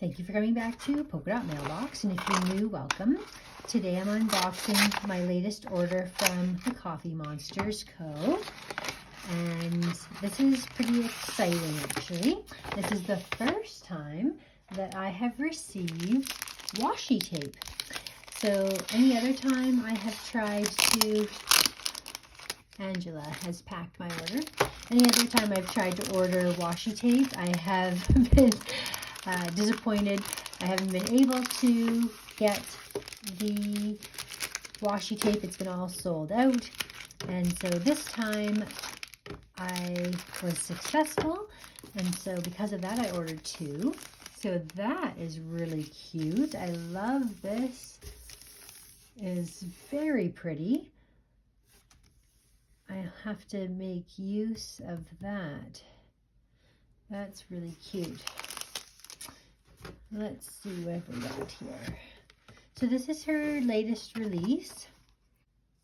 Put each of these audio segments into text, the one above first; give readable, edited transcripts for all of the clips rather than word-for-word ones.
Thank you for coming back to Polka Dot Mailbox, and if you're new, welcome. Today I'm unboxing my latest order from TheCoffeeMonsterzCo, and this is pretty exciting actually. This is the first time that I have received washi tape. So any other time I have tried to, Angela has packed my order. Any other time I've tried to order washi tape, I have been disappointed. I haven't been able to get the washi tape. It's been all sold out. And so this time I was successful. And so because of that, I ordered 2. So that is really cute. I love this. It is very pretty. I have to make use of that. That's really cute. Let's see what we got here. So this is her latest release.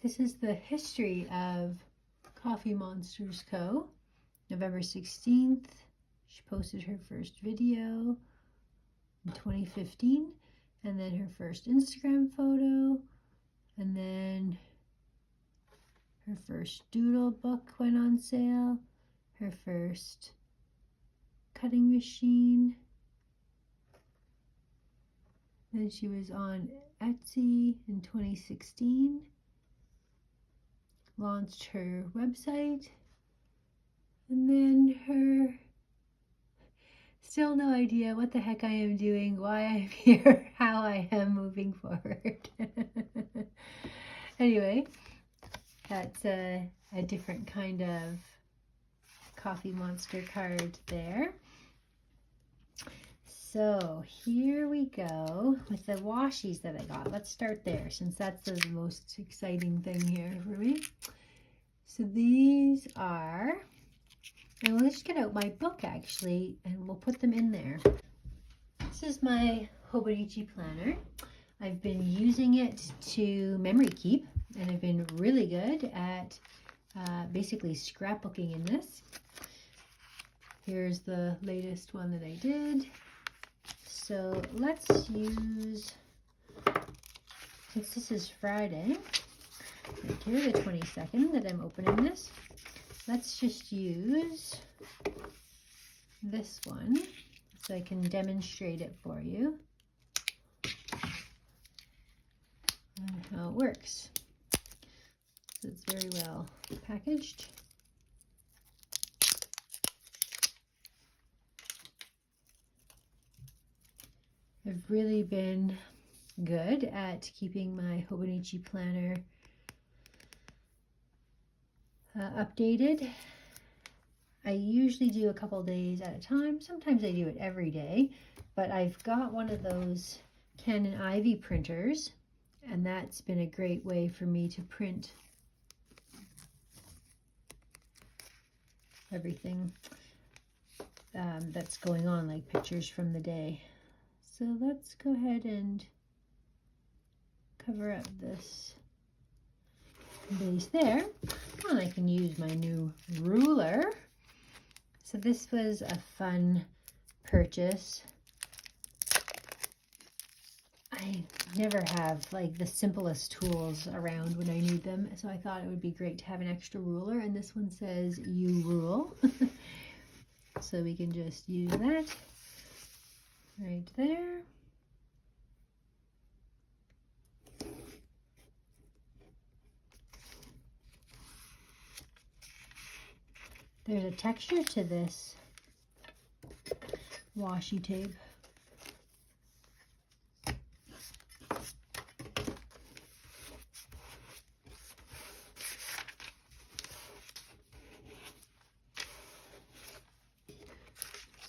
This is the history of TheCoffeeMonsterzCo. November 16th, she posted her first video in 2015, and then her first Instagram photo, and then her first doodle book went on sale, her first cutting machine. Then she was on Etsy in 2016, launched her website, and then her, still no idea what the heck I am doing, why I'm here, how I am moving forward. Anyway, that's a different kind of Coffee Monster card there. So here we go with the washies that I got. Let's start there since that's the most exciting thing here for me. So these are, and let's get out my book actually and we'll put them in there. This is my Hobonichi planner. I've been using it to memory keep, and I've been really good at basically scrapbooking in this. Here's the latest one that I did. So let's use, since this is Friday, right here, the 22nd that I'm opening this, let's just use this one so I can demonstrate it for you and how it works. So it's very well packaged. I've really been good at keeping my Hobonichi planner updated. I usually do a couple days at a time. Sometimes I do it every day, but I've got one of those Canon Ivy printers, and that's been a great way for me to print everything that's going on, like pictures from the day. So let's go ahead and cover up this base there. And I can use my new ruler. So this was a fun purchase. I never have like the simplest tools around when I need them, so I thought it would be great to have an extra ruler, and this one says "You Rule." So we can just use that right there. There's a texture to this washi tape.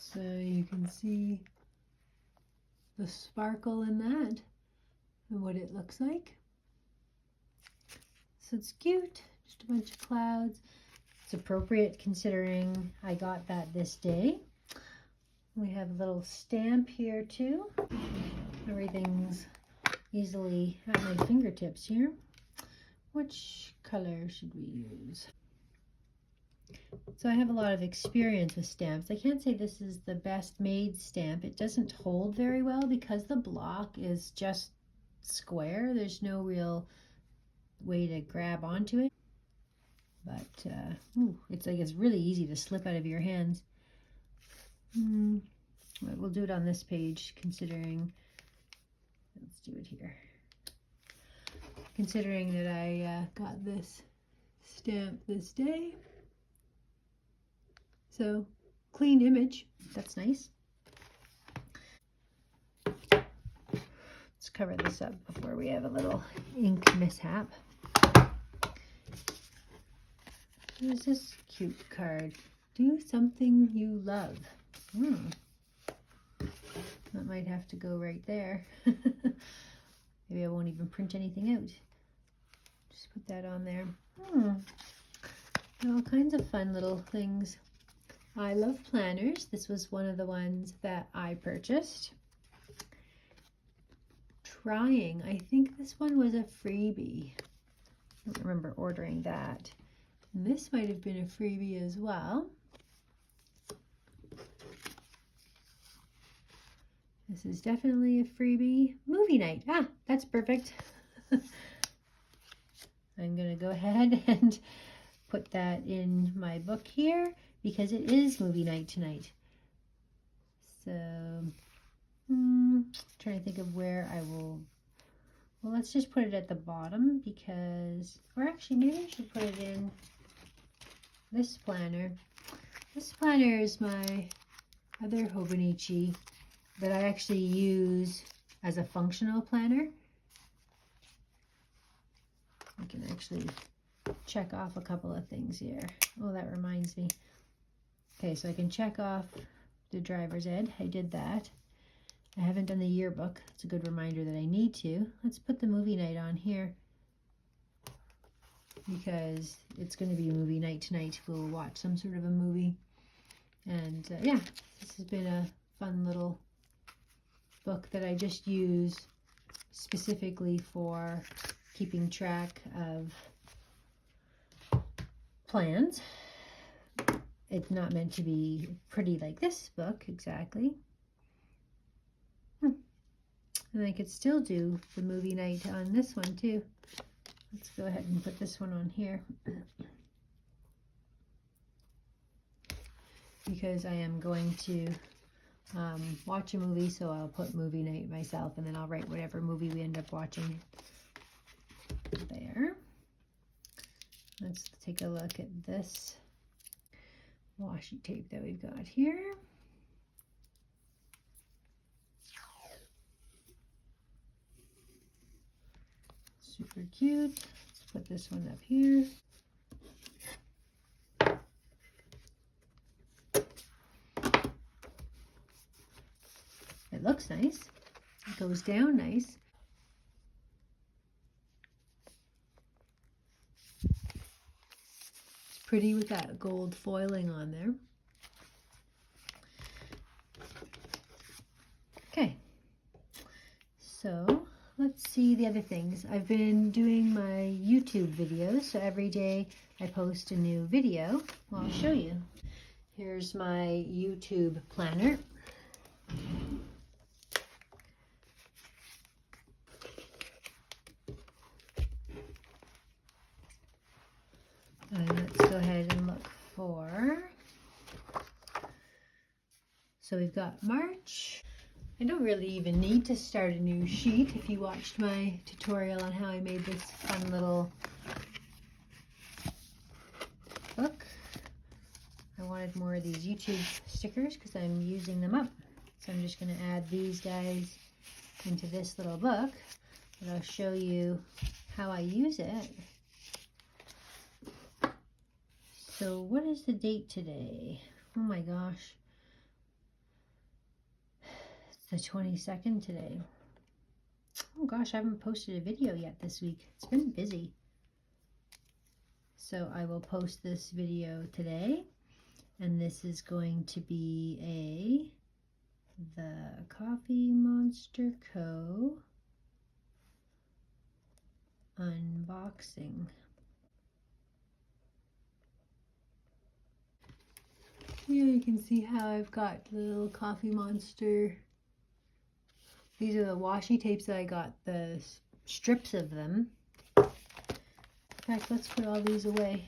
So you can see the sparkle in that and what it looks like. So it's cute, just a bunch of clouds. It's appropriate considering I got that this day. We have a little stamp here too. Everything's easily at my fingertips here. Which color should we use? So I have a lot of experience with stamps. I can't say this is the best made stamp. It doesn't hold very well because the block is just square. There's no real way to grab onto it. But it's like it's really easy to slip out of your hands. We'll do it on this page, considering, let's do it here. Considering that I got this stamp this day. So, clean image, that's nice. Let's cover this up before we have a little ink mishap. Here's this cute card. Do something you love. That might have to go right there. Maybe I won't even print anything out. Just put that on there. All kinds of fun little things. I love planners. This was one of the ones that I purchased. Trying. I think this one was a freebie. I don't remember ordering that. And this might have been a freebie as well. This is definitely a freebie. Movie night. Ah, that's perfect. I'm going to go ahead and put that in my book here because it is movie night tonight. So, trying to think of where I will. Well, let's just put it at the bottom because, or actually maybe I should put it in this planner. This planner is my other Hobonichi that I actually use as a functional planner. I can actually check off a couple of things here. Oh, that reminds me. Okay, so I can check off the driver's ed. I did that. I haven't done the yearbook. It's a good reminder that I need to. Let's put the movie night on here because it's going to be a movie night tonight. We'll watch some sort of a movie. And yeah, this has been a fun little book that I just use specifically for keeping track of plans. It's not meant to be pretty like this book exactly. And I could still do the movie night on this one too. Let's go ahead and put this one on here. Because I am going to watch a movie, so I'll put movie night myself and then I'll write whatever movie we end up watching there. Let's take a look at this washi tape that we've got here. Super cute. Let's put this one up here. It looks nice. It goes down nice. It's pretty with that gold foiling on there. Okay. So let's see the other things. I've been doing my YouTube videos, so every day I post a new video. Well, I'll show you. Here's my YouTube planner. Let's go ahead and look for, so we've got March. I don't really even need to start a new sheet. If you watched my tutorial on how I made this fun little book, I wanted more of these YouTube stickers because I'm using them up. So I'm just going to add these guys into this little book, and I'll show you how I use it. So what is the date today? Oh my gosh. It's the 22nd today. Oh gosh, I haven't posted a video yet this week. It's been busy. So I will post this video today. And this is going to be the Coffee Monster Co. unboxing. Yeah, you can see how I've got the little Coffee Monster. These are the washi tapes that I got, the strips of them. In fact, let's put all these away.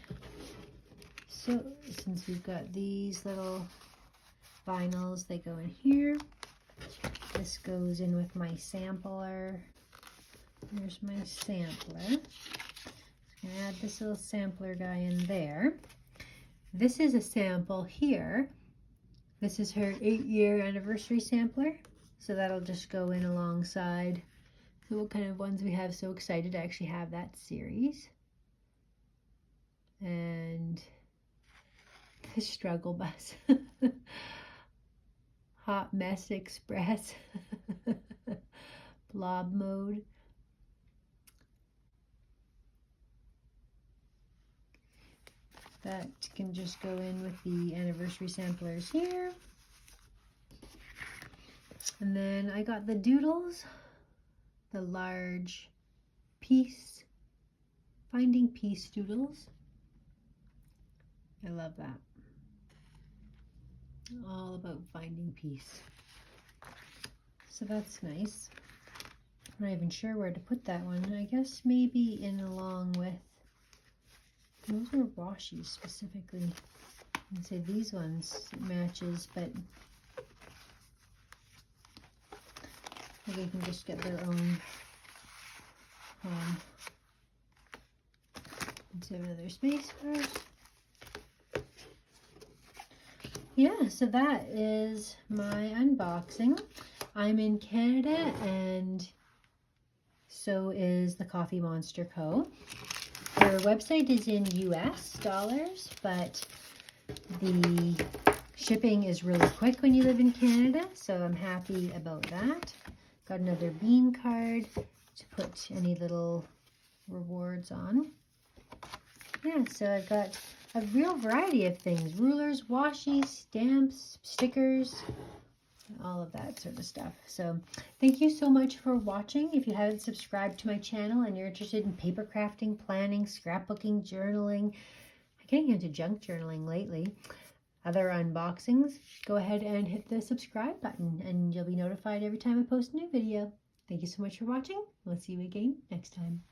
So, since we've got these little vinyls, they go in here. This goes in with my sampler. There's my sampler. I'm going to add this little sampler guy in there. This is a sample here. This is her 8-year anniversary sampler. So that'll just go in alongside. So what kind of ones we have? So excited to actually have that series. And the Struggle Bus. Hot Mess Express. Blob Mode. That can just go in with the anniversary samplers here. And then I got the doodles, the large peace, Finding Peace doodles. I love that. All about finding peace. So that's nice. I'm not even sure where to put that one. I guess maybe in along with, those are washi specifically. I'd say these ones matches, but I think they can just get their own let's have another space first. Yeah, so that is my unboxing. I'm in Canada and so is the Coffee Monster Co. Their website is in US dollars, but the shipping is really quick when you live in Canada, so I'm happy about that. Got another bean card to put any little rewards on. Yeah, so I've got a real variety of things. Rulers, washi, stamps, stickers, all of that sort of stuff. So thank you so much for watching. If you haven't subscribed to my channel and you're interested in paper crafting, planning, scrapbooking, journaling, I'm getting into junk journaling lately, other unboxings, go ahead and hit the subscribe button and you'll be notified every time I post a new video. Thank you so much for watching. We'll see you again next time.